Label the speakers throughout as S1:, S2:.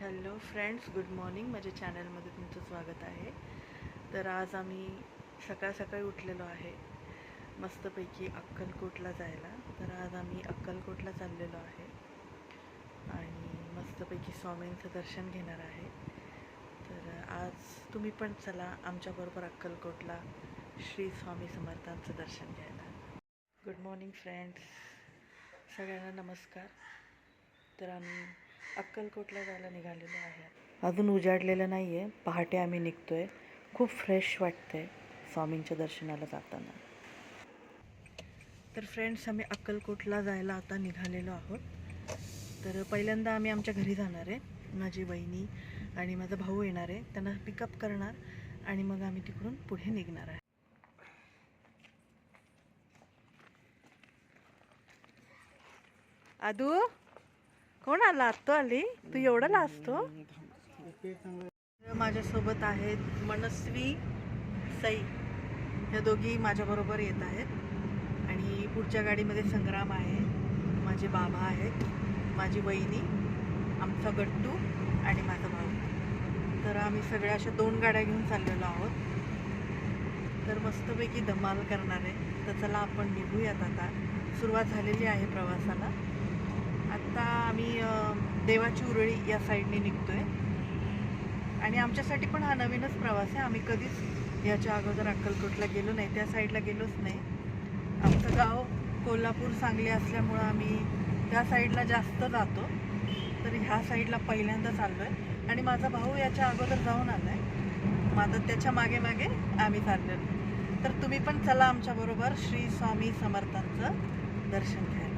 S1: Hello friends, good morning. माझ्या चॅनलमध्ये तुमचं स्वागत आहे. तर आज आम्ही सकाळ सकाळी उठलेलो आहे मस्तपैकी अक्कलकोटला जायला. तर आज आम्ही अक्कलकोटला चाललेलो आहे आणि मस्तपैकी स्वामींचं दर्शन घेणार आहे. तर आज तुम्ही पण चला आमच्याबरोबर अक्कलकोटला श्री स्वामी समर्थांचं दर्शन घ्यायला. गुड मॉर्निंग फ्रेंड्स, सगळ्यांना नमस्कार. तर आम्ही अक्कलकोटला जायला निघालेलो आहे. अजून उजाडलेलं नाही आहे. पहाटे आम्ही निघतो आहे. खूप फ्रेश वाटतं आहे स्वामींच्या दर्शनाला जाताना. तर फ्रेंड्स, आम्ही अक्कलकोटला जायला आता निघालेलो आहोत. तर पहिल्यांदा आम्ही आमच्या घरी जाणार आहे. माझी बहिणी आणि माझा भाऊ येणार आहे, त्यांना पिकअप करणार आणि मग आम्ही तिकडून पुढे निघणार आहे. आदू, कोण आला? आत्तो आली? तू एवढं लाजतो? माझ्यासोबत आहेत मनस्वी, सई, ह्या दोघी माझ्याबरोबर येत आहेत. आणि पुढच्या गाडीमध्ये संग्राम आहे, माझे बाबा आहेत, माझी वहिनी, आमचा गट्टू आणि माझा भाऊ. तर आम्ही सगळ्या अशा 2 गाड्या घेऊन चाललेलो आहोत. तर मस्तपैकी धमाल करणार आहे. तर चला आपण निघूयात. आता सुरुवात झालेली आहे प्रवासाला. आत्ता आम्ही देवाची उरळी या साईडने निघतो आहे आणि आमच्यासाठी पण हा नवीनच प्रवास आहे. आम्ही कधीच याच्या अगोदर अक्कलकोटला गेलो नाही, त्या साईडला गेलोच नाही. आमचं गाव कोल्हापूर सांगली असल्यामुळं आम्ही त्या साईडला जास्त जातो. तर ह्या साईडला पहिल्यांदा चाललो आहे आणि माझा भाऊ याच्या अगोदर जाऊन आला आहे. माझं त्याच्या मागे मागे आम्ही चाललेलो. तर तुम्ही पण चला आमच्याबरोबर श्री स्वामी समर्थांचं दर्शन घ्यायला.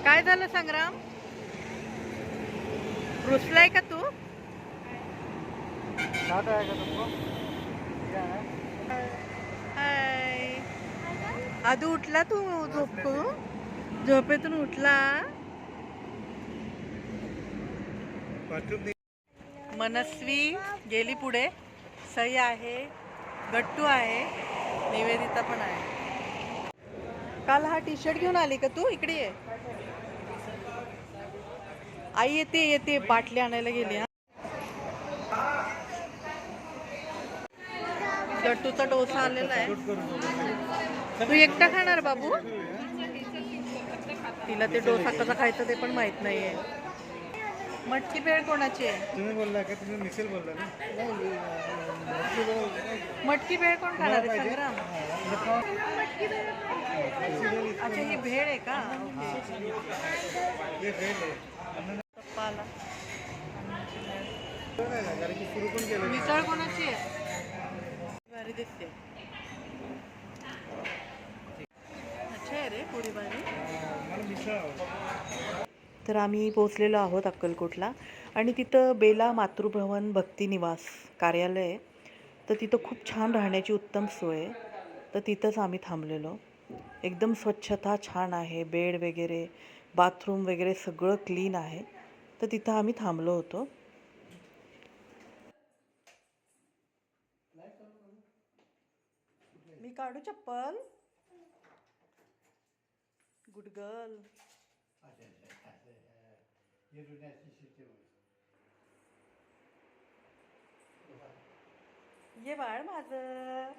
S1: काय झालं संग्राम? रुसलाय का तू? हाय आदू, उठला तू? झोपेतून उठला? मनस्वी गेली पुढे, सई आहे, गट्टू आहे, निवेदिता पण आहे. काल हा टी शर्ट घेऊन आली का तू? इकडे ये. आई येते बाटली आणायला गेली. गट्टूचा डोसा आलेला आहे. तू एकटा खाणार बाबू? तिला ते डोसा कसा खायचं ते पण माहित नाहीये. मटकी भेळ कोणाची आहे?
S2: तुम्ही बोलला का? तुम्ही मिक्सर बोलला ना?
S1: मटकी भेळ कोण खाणार आहे? संग्राम. अच्छा, ही भेळ आहे का?
S2: हे भेळ आहे.
S1: पप्पा आला.
S2: कारण की सुरू पण केलं.
S1: मिसळ कोणाची आहे? भारी दिसते. अच्छा आहे रे, पुरी भारी.
S2: मला मिसळ आवडते.
S1: तर आम्ही पोहोचलेलो आहोत अक्कलकोटला आणि तिथं बेला मातृभवन भक्ती निवास कार्यालय आहे. तर तिथं खूप छान राहण्याची उत्तम सोय आहे. तर तिथंच आम्ही थांबलेलो. एकदम स्वच्छता छान आहे, बेड वगैरे, बाथरूम वगैरे सगळं क्लीन आहे. तर तिथं आम्ही थांबलो होतो. मी काढू चप्पल? Good girl. ये बाळ माझं.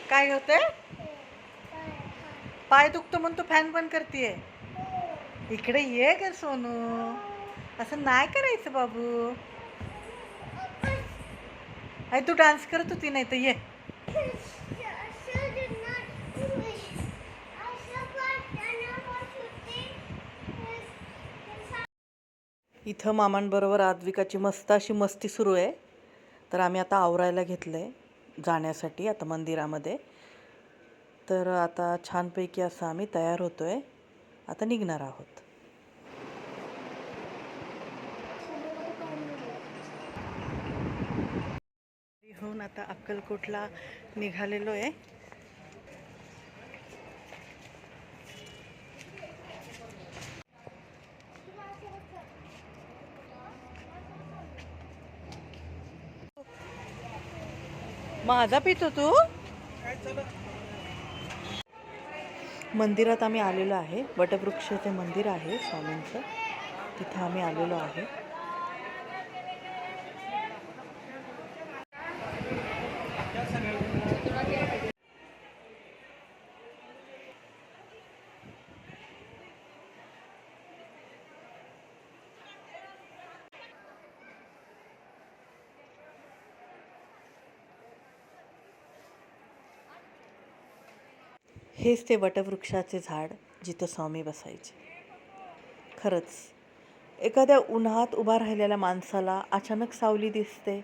S1: काय होते? पाय दुखतो म्हणून तू फॅन बंद करतेय. इकडे ये ग सोनू, असं नाही करायचं बाबू. आई तू डान्स करत होती, नाही तर ये. इथं मामांबरोबर आद्विकाची मस्त अशी मस्ती सुरू आहे. तर आम्ही आता आवरायला घेतलं आहे जाण्यासाठी आता मंदिरामध्ये. तर आता छानपैकी असं आम्ही तयार होतो आहे, आता निघणार आहोत. आपण आता अक्कलकोटला निघालेलो आहे. माझा पितो तू? मंदिरात आम्ही आलेलो आहे. वटवृक्षाचे मंदिर आहे स्वामींचं, तिथे आम्ही आलेलो आहे. हेच ते वटवृक्षाचे झाड जिथं स्वामी बसायचे. खरंच एखाद्या उन्हात उभा राहिलेल्या माणसाला अचानक सावली दिसते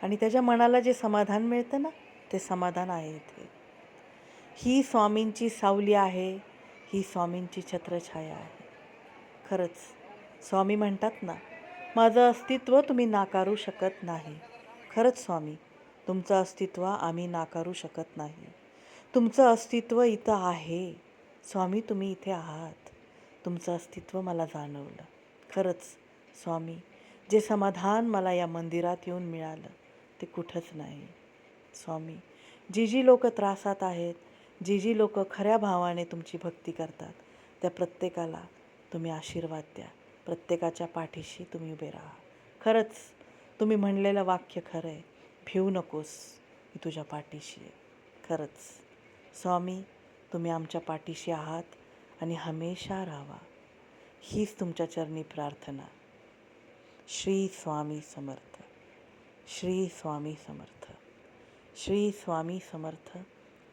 S1: आणि त्याच्या मनाला जे समाधान मिळतं ना, ते समाधान आहे इथे. ही स्वामींची सावली आहे, ही स्वामींची छत्रछाया आहे. खरंच स्वामी म्हणतात ना, माझं अस्तित्व तुम्ही नाकारू शकत नाही. खरंच स्वामी, तुमचं अस्तित्व आम्ही नाकारू शकत नाही. तुमचं अस्तित्व इथं आहे. स्वामी, तुम्ही इथे आहात. तुमचं अस्तित्व मला जाणवलं. खरंच स्वामी, जे समाधान मला या मंदिरात येऊन मिळालं ते कुठंच नाही. स्वामी, जी लोक त्रासात आहेत, जी लोक खऱ्या भावाने तुमची भक्ती करतात, त्या प्रत्येकाला तुम्ही आशीर्वाद द्या. प्रत्येकाच्या पाठीशी तुम्ही उभे राहा. खरंच तुम्ही म्हणलेलं वाक्य खरं आहे, भिवू नकोस, मी तुझ्या पाठीशी आहे. खरंच स्वामी, तुम्ही आमच्या पाठीशी आहात आणि हमेशा राहावा, हीच तुमच्या चरणी प्रार्थना. श्री स्वामी समर्थ. श्री स्वामी समर्थ. श्री स्वामी समर्थ.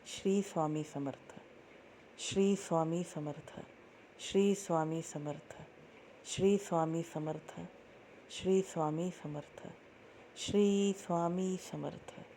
S1: श्री स्वामी समर्थ. श्री स्वामी समर्थ. श्री स्वामी समर्थ. श्री स्वामी समर्थ. श्री स्वामी समर्थ. श्री स्वामी समर्थ.